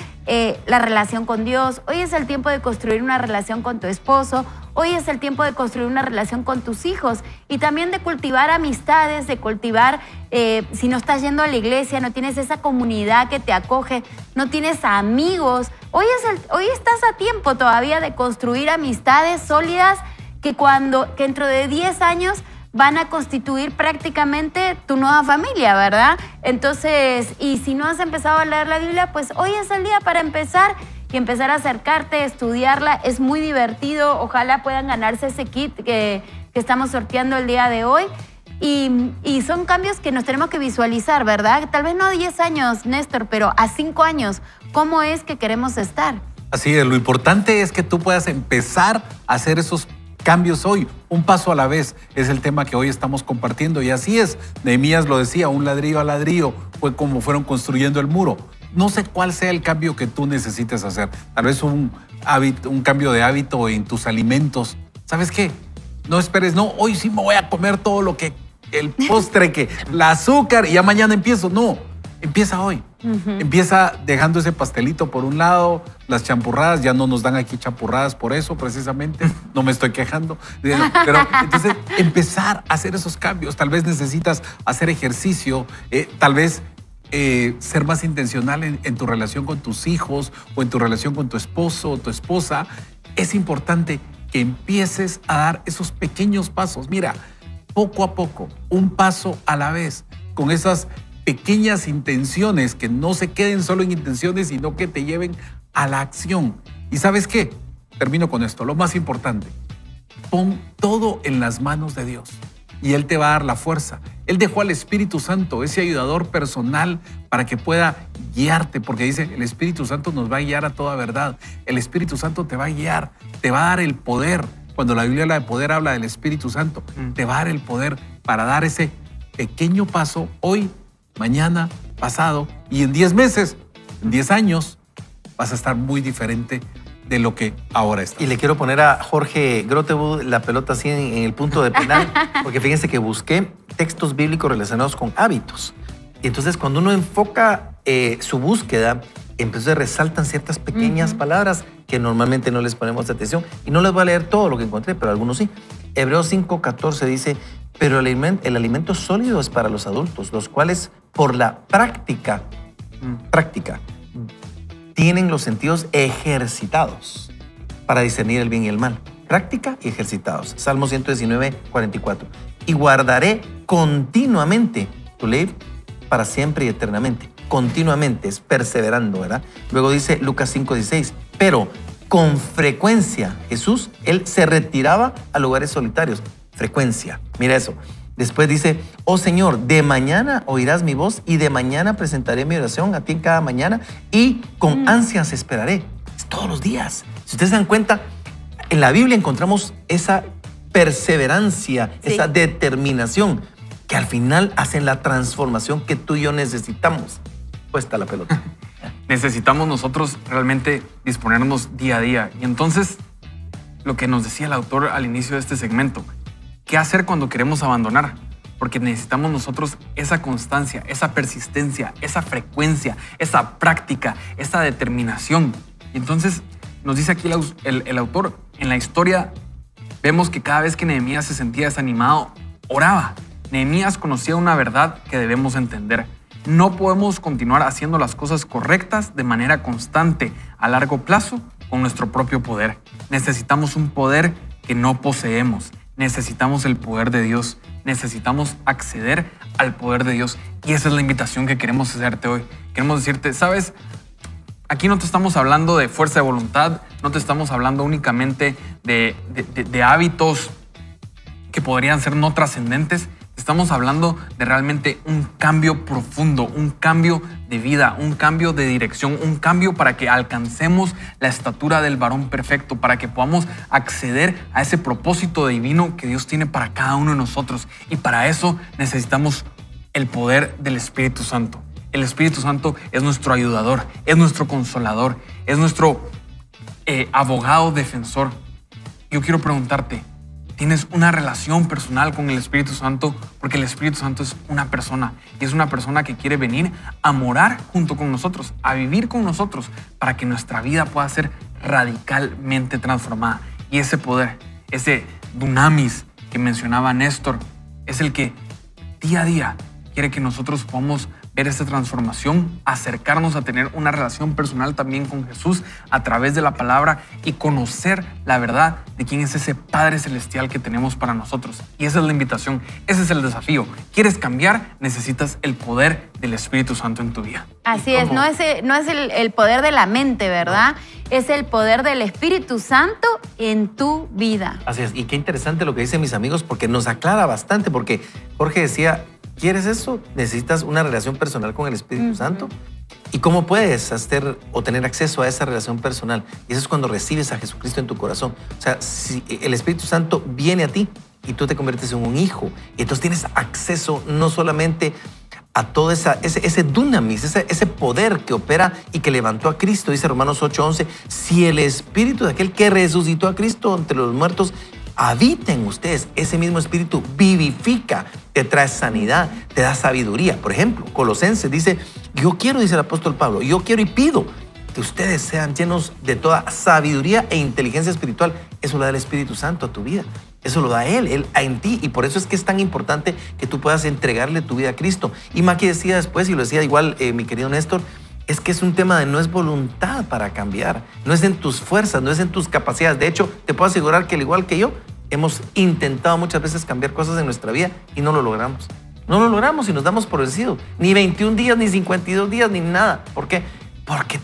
la relación con Dios. Hoy es el tiempo de construir una relación con tu esposo. Hoy es el tiempo de construir una relación con tus hijos y también de cultivar amistades, de cultivar, si no estás yendo a la iglesia, no tienes esa comunidad que te acoge, no tienes amigos. Hoy estás a tiempo todavía de construir amistades sólidas que dentro de 10 años van a constituir prácticamente tu nueva familia, ¿verdad? Entonces, y si no has empezado a leer la Biblia, pues hoy es el día para empezar y empezar a acercarte, estudiarla. Es muy divertido. Ojalá puedan ganarse ese kit que estamos sorteando el día de hoy. Y son cambios que nos tenemos que visualizar, ¿verdad? Tal vez no a 10 años, Néstor, pero a 5 años. ¿Cómo es que queremos estar? Así es, lo importante es que tú puedas empezar a hacer esos cambios hoy, un paso a la vez, es el tema que hoy estamos compartiendo. Y así es, Nehemías lo decía, un ladrillo a ladrillo fue como fueron construyendo el muro. No sé cuál sea el cambio que tú necesites hacer. Tal vez un cambio de hábito en tus alimentos. ¿Sabes qué? No esperes, no, hoy sí me voy a comer todo lo que, el postre, que el azúcar y ya mañana empiezo. No, empieza hoy. Empieza dejando ese pastelito por un lado, las champurradas, ya no nos dan aquí champurradas por eso precisamente, no me estoy quejando, pero entonces empezar a hacer esos cambios. Tal vez necesitas hacer ejercicio, tal vez ser más intencional en tu relación con tus hijos o en tu relación con tu esposo o tu esposa. Es importante que empieces a dar esos pequeños pasos. Mira, poco a poco, un paso a la vez, con esas pequeñas intenciones, que no se queden solo en intenciones, sino que te lleven a la acción. ¿Y sabes qué? Termino con esto, lo más importante. Pon todo en las manos de Dios y Él te va a dar la fuerza. Él dejó al Espíritu Santo, ese ayudador personal, para que pueda guiarte, porque dice, el Espíritu Santo nos va a guiar a toda verdad. El Espíritu Santo te va a guiar, te va a dar el poder. Cuando la Biblia habla de poder, habla del Espíritu Santo. Te va a dar el poder para dar ese pequeño paso hoy, mañana, pasado, y en 10 meses, en 10 años, vas a estar muy diferente de lo que ahora está. Y le quiero poner a Jorge Grotewood la pelota así en el punto de penal, porque fíjense que busqué textos bíblicos relacionados con hábitos. Y entonces cuando uno enfoca su búsqueda, entonces resaltan ciertas pequeñas palabras que normalmente no les ponemos atención. Y no les voy a leer todo lo que encontré, pero algunos sí. Hebreos 5:14 dice, pero el alimento sólido es para los adultos, los cuales por la práctica tienen los sentidos ejercitados para discernir el bien y el mal. Práctica y ejercitados. Salmo 119:44. Y guardaré continuamente tu ley para siempre y eternamente. Continuamente, es perseverando, ¿verdad? Luego dice Lucas 5:16. Pero con frecuencia Jesús, Él se retiraba a lugares solitarios. Frecuencia, mira eso. Después dice, oh Señor, de mañana oirás mi voz y de mañana presentaré mi oración a ti en cada mañana y con ansias esperaré. Es todos los días. Si ustedes se dan cuenta, en la Biblia encontramos esa perseverancia, esa determinación que al final hacen la transformación que tú y yo necesitamos. Puesta la pelota. Necesitamos nosotros realmente disponernos día a día. Y entonces, lo que nos decía el autor al inicio de este segmento, ¿qué hacer cuando queremos abandonar? Porque necesitamos nosotros esa constancia, esa persistencia, esa frecuencia, esa práctica, esa determinación. Y entonces nos dice aquí el autor, en la historia vemos que cada vez que Nehemías se sentía desanimado, oraba. Nehemías conocía una verdad que debemos entender. No podemos continuar haciendo las cosas correctas de manera constante a largo plazo con nuestro propio poder. Necesitamos un poder que no poseemos. Necesitamos el poder de Dios. Necesitamos acceder al poder de Dios. Y esa es la invitación que queremos hacerte hoy. Queremos decirte, ¿sabes? Aquí no te estamos hablando de fuerza de voluntad, no te estamos hablando únicamente de hábitos que podrían ser no trascendentes. Estamos hablando de realmente un cambio profundo, un cambio de vida, un cambio de dirección, un cambio para que alcancemos la estatura del varón perfecto, para que podamos acceder a ese propósito divino que Dios tiene para cada uno de nosotros. Y para eso necesitamos el poder del Espíritu Santo. El Espíritu Santo es nuestro ayudador, es nuestro consolador, es nuestro abogado defensor. Yo quiero preguntarte, ¿tienes una relación personal con el Espíritu Santo? Porque el Espíritu Santo es una persona y es una persona que quiere venir a morar junto con nosotros, a vivir con nosotros para que nuestra vida pueda ser radicalmente transformada. Y ese poder, ese dunamis que mencionaba Néstor, es el que día a día quiere que nosotros podamos ver esta transformación, acercarnos a tener una relación personal también con Jesús a través de la palabra y conocer la verdad de quién es ese Padre Celestial que tenemos para nosotros. Y esa es la invitación, ese es el desafío. ¿Quieres cambiar? Necesitas el poder del Espíritu Santo en tu vida. Así es, no es el poder de la mente, ¿verdad? Es el poder del Espíritu Santo en tu vida. Así es, y qué interesante lo que dicen mis amigos porque nos aclara bastante, porque Jorge decía, ¿quieres eso? Necesitas una relación personal con el Espíritu Santo. ¿Y cómo puedes hacer o tener acceso a esa relación personal? Y eso es cuando recibes a Jesucristo en tu corazón. O sea, si el Espíritu Santo viene a ti y tú te conviertes en un hijo, y entonces tienes acceso no solamente a todo ese dunamis, ese poder que opera y que levantó a Cristo. Dice Romanos 8:11, si el Espíritu de aquel que resucitó a Cristo entre los muertos habita en ustedes, ese mismo Espíritu vivifica, te trae sanidad, te da sabiduría. Por ejemplo, Colosenses dice, yo quiero, dice el apóstol Pablo, yo quiero y pido que ustedes sean llenos de toda sabiduría e inteligencia espiritual. Eso lo da el Espíritu Santo a tu vida. Eso lo da Él en ti. Y por eso es que es tan importante que tú puedas entregarle tu vida a Cristo. Y Maki decía después, y lo decía igual mi querido Néstor, es que es un tema de no es voluntad para cambiar, no es en tus fuerzas, no es en tus capacidades. De hecho, te puedo asegurar que al igual que yo, hemos intentado muchas veces cambiar cosas en nuestra vida y no lo logramos. No lo logramos y nos damos por vencidos. Ni 21 días, ni 52 días, ni nada. ¿Por qué? Porque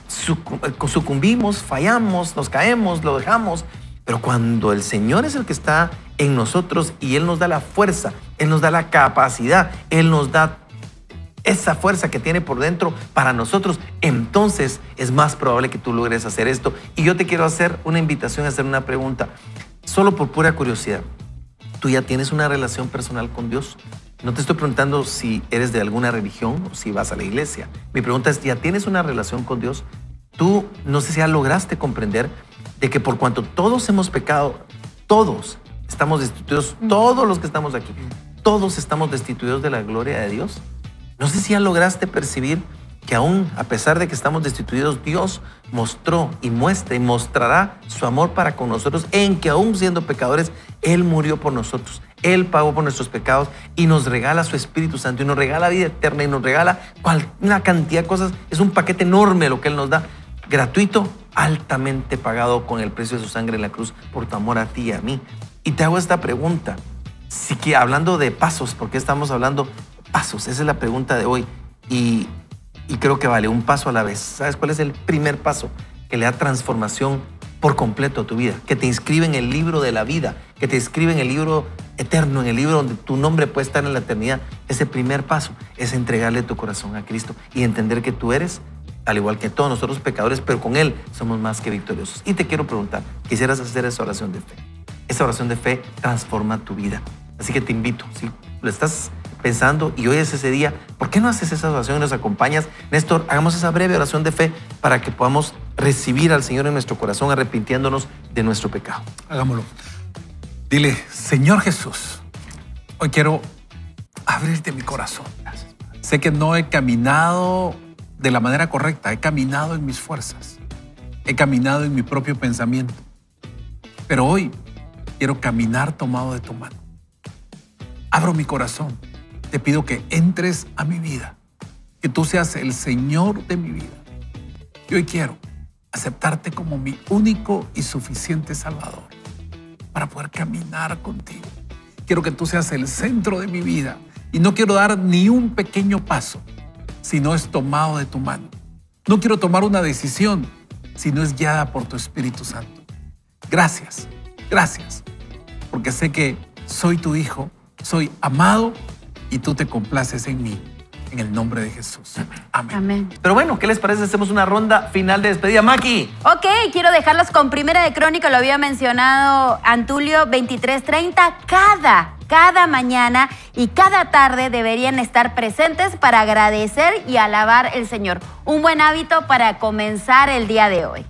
sucumbimos, fallamos, nos caemos, lo dejamos. Pero cuando el Señor es el que está en nosotros y Él nos da la fuerza, Él nos da la capacidad, Él nos da esa fuerza que tiene por dentro para nosotros, entonces es más probable que tú logres hacer esto. Y yo te quiero hacer una invitación a hacer una pregunta, solo por pura curiosidad. ¿Tú ya tienes una relación personal con Dios? No te estoy preguntando si eres de alguna religión o si vas a la iglesia. Mi pregunta es, ¿ya tienes una relación con Dios? Tú no sé si ya lograste comprender de que por cuanto todos hemos pecado, todos estamos destituidos, todos los que estamos aquí, todos estamos destituidos de la gloria de Dios. No sé si ya lograste percibir que aún a pesar de que estamos destituidos, Dios mostró y muestra y mostrará su amor para con nosotros en que aún siendo pecadores, Él murió por nosotros. Él pagó por nuestros pecados y nos regala su Espíritu Santo y nos regala vida eterna y nos regala una cantidad de cosas. Es un paquete enorme lo que Él nos da, gratuito, altamente pagado con el precio de su sangre en la cruz por tu amor a ti y a mí. Y te hago esta pregunta, sí que hablando de pasos, porque estamos hablando pasos, esa es la pregunta de hoy y creo que vale un paso a la vez. ¿Sabes cuál es el primer paso que le da transformación por completo a tu vida? Que te inscribe en el libro de la vida, que te inscribe en el libro eterno, en el libro donde tu nombre puede estar en la eternidad. Ese primer paso es entregarle tu corazón a Cristo y entender que tú eres, al igual que todos nosotros pecadores, pero con Él somos más que victoriosos. Y te quiero preguntar, ¿quisieras hacer esa oración de fe? Esa oración de fe transforma tu vida. Así que te invito, si lo estás pensando y hoy es ese día, ¿por qué no haces esa oración y nos acompañas? Néstor, hagamos esa breve oración de fe para que podamos recibir al Señor en nuestro corazón, arrepintiéndonos de nuestro pecado. Hagámoslo. Dile, Señor Jesús, hoy quiero abrirte mi corazón. Sé que no he caminado de la manera correcta, he caminado en mis fuerzas, he caminado en mi propio pensamiento, pero hoy quiero caminar tomado de tu mano. Abro mi corazón, te pido que entres a mi vida, que tú seas el Señor de mi vida. Y hoy quiero aceptarte como mi único y suficiente Salvador para poder caminar contigo. Quiero que tú seas el centro de mi vida y no quiero dar ni un pequeño paso si no es tomado de tu mano. No quiero tomar una decisión si no es guiada por tu Espíritu Santo. Gracias, gracias, porque sé que soy tu hijo, soy amado y tú te complaces en mí. En el nombre de Jesús. Amén. Amén. Pero bueno, ¿qué les parece? Hacemos una ronda final de despedida. Maki. Ok, quiero dejarlos con Primera de Crónica, lo había mencionado Antulio, 23:30. Cada mañana y cada tarde deberían estar presentes para agradecer y alabar al Señor. Un buen hábito para comenzar el día de hoy.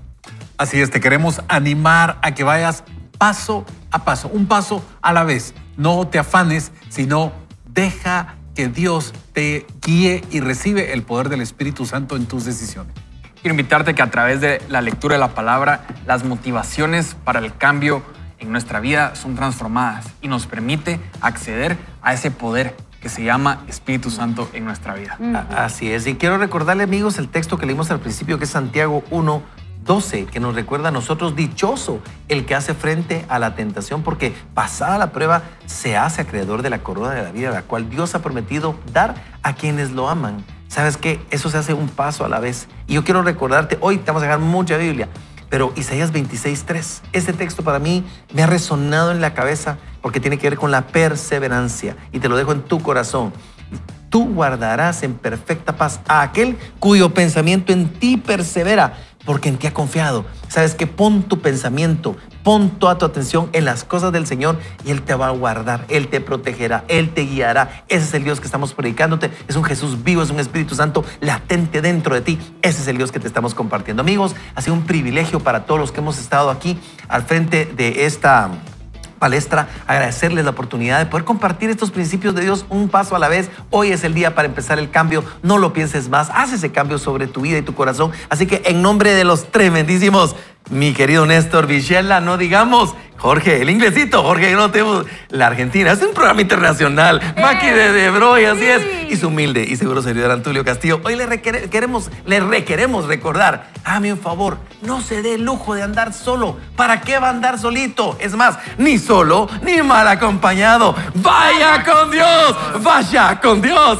Así es, te queremos animar a que vayas paso a paso, un paso a la vez. No te afanes, sino deja que Dios te guíe y recibe el poder del Espíritu Santo en tus decisiones. Quiero invitarte que a través de la lectura de la palabra, las motivaciones para el cambio en nuestra vida son transformadas y nos permite acceder a ese poder que se llama Espíritu Santo en nuestra vida. Así es. Y quiero recordarle, amigos, el texto que leímos al principio, que es Santiago 1:12, que nos recuerda a nosotros: dichoso el que hace frente a la tentación, porque pasada la prueba se hace acreedor de la corona de la vida, la cual Dios ha prometido dar a quienes lo aman. ¿Sabes qué? Eso se hace un paso a la vez. Y yo quiero recordarte, hoy te vamos a dejar mucha Biblia, pero Isaías 26:3, este texto para mí me ha resonado en la cabeza porque tiene que ver con la perseverancia, y te lo dejo en tu corazón. Tú guardarás en perfecta paz a aquel cuyo pensamiento en ti persevera, porque en ti ha confiado. Sabes que pon tu pensamiento, pon toda tu atención en las cosas del Señor y Él te va a guardar, Él te protegerá, Él te guiará. Ese es el Dios que estamos predicándote. Es un Jesús vivo, es un Espíritu Santo latente dentro de ti. Ese es el Dios que te estamos compartiendo. Amigos, ha sido un privilegio para todos los que hemos estado aquí al frente de esta palestra, agradecerles la oportunidad de poder compartir estos principios de Dios un paso a la vez. Hoy es el día para empezar el cambio. No lo pienses más, haz ese cambio sobre tu vida y tu corazón. Así que en nombre de los tremendísimos, mi querido Néstor Vichela, no digamos Jorge, el inglesito, Jorge, no tenemos la Argentina, es un programa internacional. Maki de Broy, así es. Y su humilde y seguro servidor Antulio Castillo. Hoy le requeremos recordar, hágame un favor, no se dé el lujo de andar solo. ¿Para qué va a andar solito? Es más, ni solo ni mal acompañado. ¡Vaya con Dios! ¡Vaya con Dios!